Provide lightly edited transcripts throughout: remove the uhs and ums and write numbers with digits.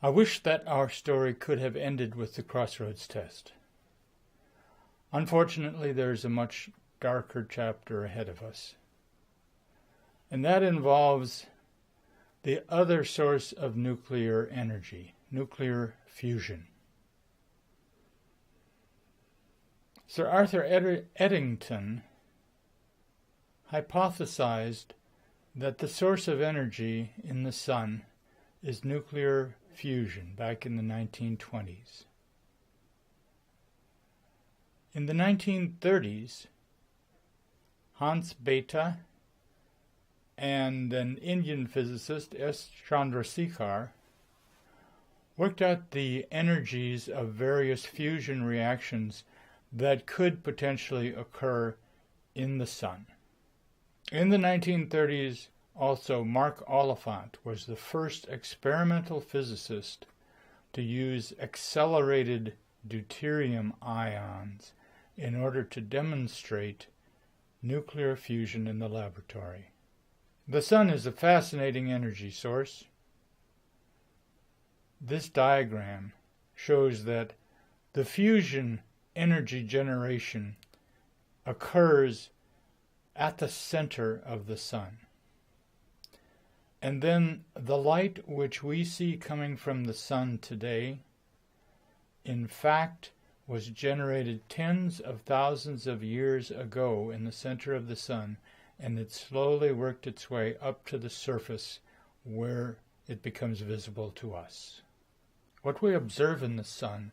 I wish that our story could have ended with the crossroads test. Unfortunately, there's a much darker chapter ahead of us. And that involves the other source of nuclear energy, nuclear fusion. Sir Arthur Eddington hypothesized that the source of energy in the sun is nuclear fusion back in the 1920s. In the 1930s, Hans Bethe and an Indian physicist, S. Chandrasekhar, worked out the energies of various fusion reactions that could potentially occur in the sun. In the 1930s, also, Mark Oliphant was the first experimental physicist to use accelerated deuterium ions in order to demonstrate nuclear fusion in the laboratory. The sun is a fascinating energy source. This diagram shows that the fusion energy generation occurs at the center of the sun. And then the light which we see coming from the sun today, in fact, was generated tens of thousands of years ago in the center of the sun, and it slowly worked its way up to the surface where it becomes visible to us. What we observe in the sun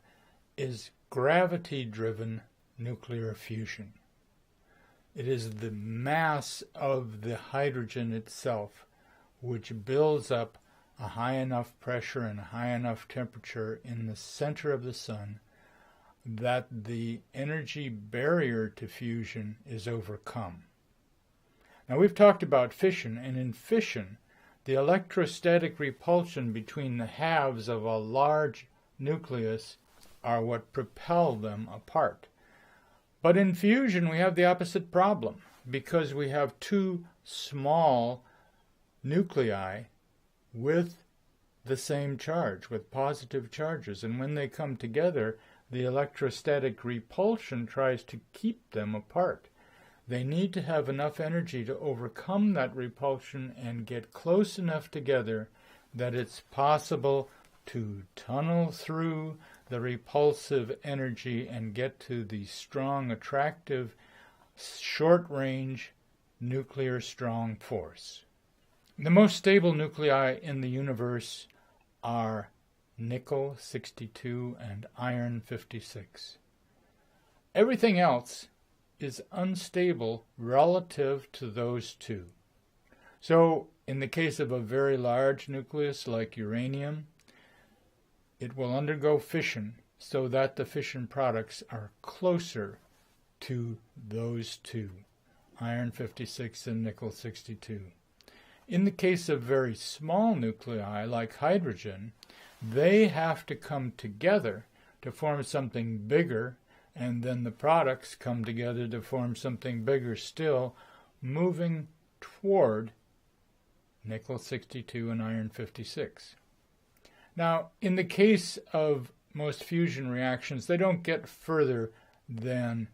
is gravity-driven nuclear fusion. It is the mass of the hydrogen itself which builds up a high enough pressure and a high enough temperature in the center of the sun that the energy barrier to fusion is overcome. Now, we've talked about fission, and in fission, the electrostatic repulsion between the halves of a large nucleus are what propel them apart. But in fusion, we have the opposite problem, because we have two small nuclei with the same charge, with positive charges. And when they come together, the electrostatic repulsion tries to keep them apart. They need to have enough energy to overcome that repulsion and get close enough together that it's possible to tunnel through the repulsive energy and get to the strong, attractive, short-range, nuclear strong force. The most stable nuclei in the universe are nickel-62 and iron-56. Everything else is unstable relative to those two. So, in the case of a very large nucleus like uranium, it will undergo fission so that the fission products are closer to those two, iron-56 and nickel-62. In the case of very small nuclei like hydrogen, they have to come together to form something bigger, and then the products come together to form something bigger still, moving toward nickel-62 and iron-56. Now, in the case of most fusion reactions, they don't get further than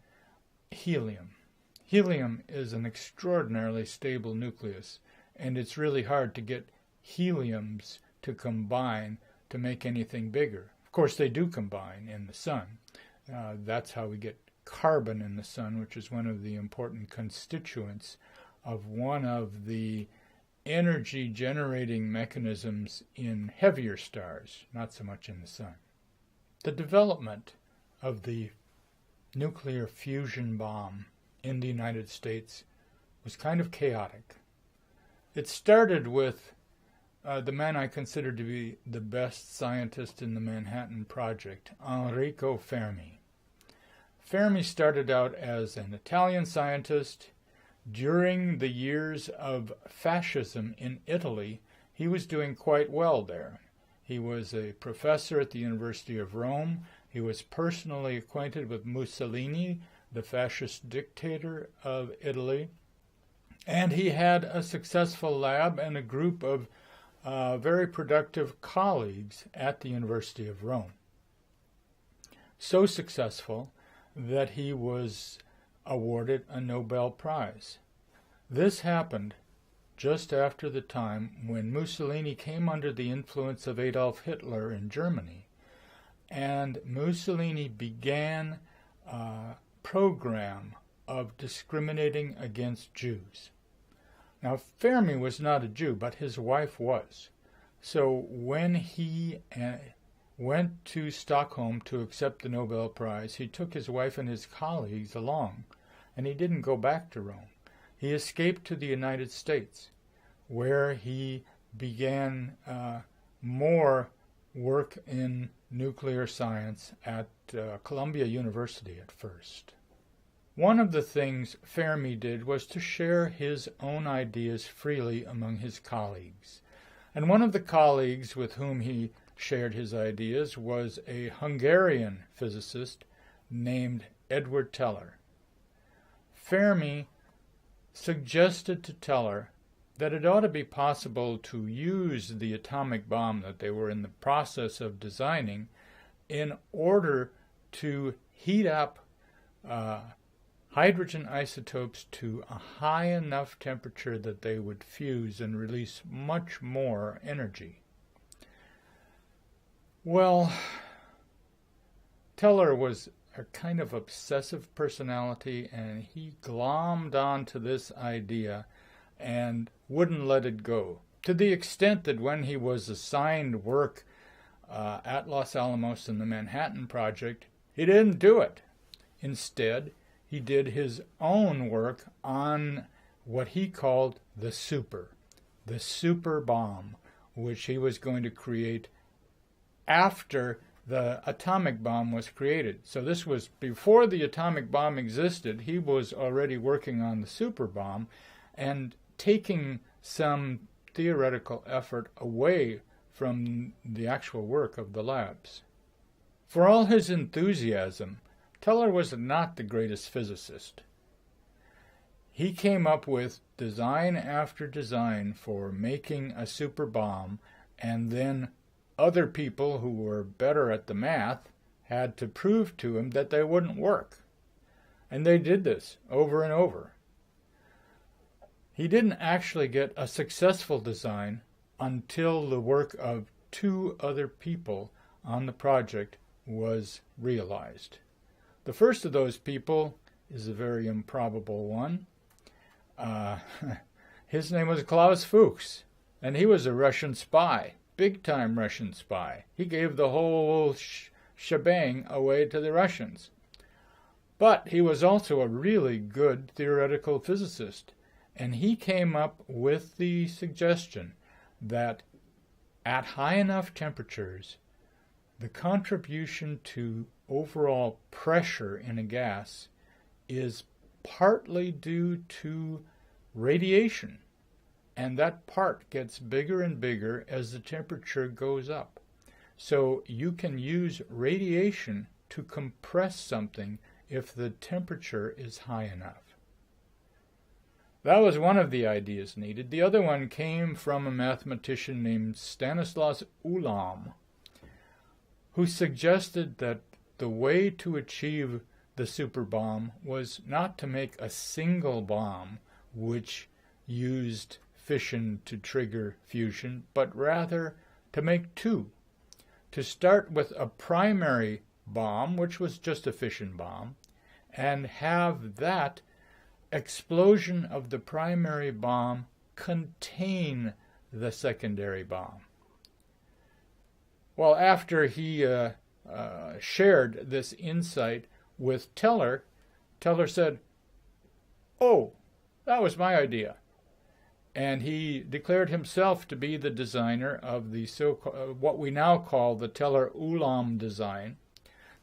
helium. Helium is an extraordinarily stable nucleus, and it's really hard to get heliums to combine to make anything bigger. Of course, they do combine in the sun. That's how we get carbon in the sun, which is one of the important constituents of one of the energy-generating mechanisms in heavier stars, not so much in the sun. The development of the nuclear fusion bomb in the United States was kind of chaotic. It started with the man I consider to be the best scientist in the Manhattan Project, Enrico Fermi. Fermi started out as an Italian scientist. During the years of fascism in Italy, he was doing quite well there. He was a professor at the University of Rome. He was personally acquainted with Mussolini, the fascist dictator of Italy. And he had a successful lab and a group of very productive colleagues at the University of Rome. So successful that he was awarded a Nobel Prize. This happened just after the time when Mussolini came under the influence of Adolf Hitler in Germany, and Mussolini began a program of discriminating against Jews. Now, Fermi was not a Jew, but his wife was. So when he went to Stockholm to accept the Nobel Prize, he took his wife and his colleagues along, and he didn't go back to Rome. He escaped to the United States, where he began more work in nuclear science at Columbia University at first. One of the things Fermi did was to share his own ideas freely among his colleagues. And one of the colleagues with whom he shared his ideas was a Hungarian physicist named Edward Teller. Fermi suggested to Teller that it ought to be possible to use the atomic bomb that they were in the process of designing in order to heat up hydrogen isotopes to a high enough temperature that they would fuse and release much more energy. Well, Teller was a kind of obsessive personality, and he glommed onto this idea and wouldn't let it go, to the extent that when he was assigned work at Los Alamos in the Manhattan Project, he didn't do it. Instead, he did his own work on what he called the super bomb, which he was going to create after the atomic bomb was created. So this was before the atomic bomb existed. He was already working on the super bomb and taking some theoretical effort away from the actual work of the labs. For all his enthusiasm, Teller was not the greatest physicist. He came up with design after design for making a super bomb, and then other people who were better at the math had to prove to him that they wouldn't work. And they did this over and over. He didn't actually get a successful design until the work of 2 other people on the project was realized. The first of those people is a very improbable one. His name was Klaus Fuchs, and he was a Russian spy, big-time Russian spy. He gave the whole shebang away to the Russians. But he was also a really good theoretical physicist, and he came up with the suggestion that at high enough temperatures, the contribution to overall pressure in a gas is partly due to radiation, and that part gets bigger and bigger as the temperature goes up. So you can use radiation to compress something if the temperature is high enough. That was one of the ideas needed. The other one came from a mathematician named Stanislaus Ulam, who suggested that the way to achieve the super bomb was not to make a single bomb which used fission to trigger fusion, but rather to make 2. To start with a primary bomb, which was just a fission bomb, and have that explosion of the primary bomb contain the secondary bomb. Well, after he shared this insight with Teller, Teller said, "Oh, that was my idea." And he declared himself to be the designer of the what we now call the Teller-Ulam design.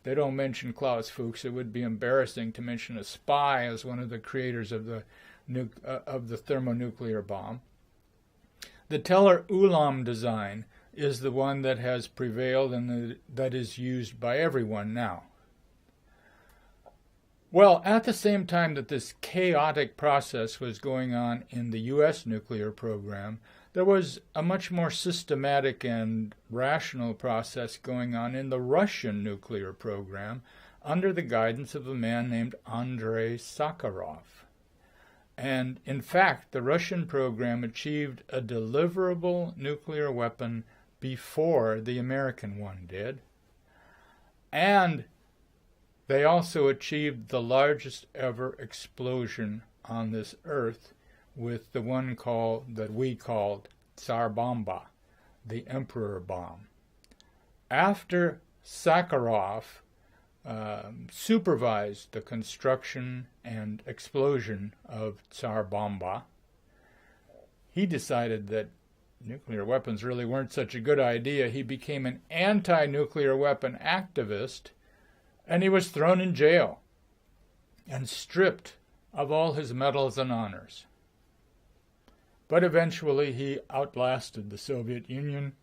They don't mention Klaus Fuchs. It would be embarrassing to mention a spy as one of the creators of the thermonuclear bomb. The Teller-Ulam design is the one that has prevailed and that is used by everyone now. Well, at the same time that this chaotic process was going on in the U.S. nuclear program, There was a much more systematic and rational process going on in the Russian nuclear program under the guidance of a man named Andrei Sakharov. And in fact, the Russian program achieved a deliverable nuclear weapon before the American one did. And they also achieved the largest ever explosion on this earth with the one that we called Tsar Bomba, the Emperor Bomb. After Sakharov supervised the construction and explosion of Tsar Bomba, he decided that nuclear weapons really weren't such a good idea. He became an anti-nuclear weapon activist, and he was thrown in jail and stripped of all his medals and honors. But eventually he outlasted the Soviet Union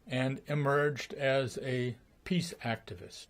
and emerged as a peace activist.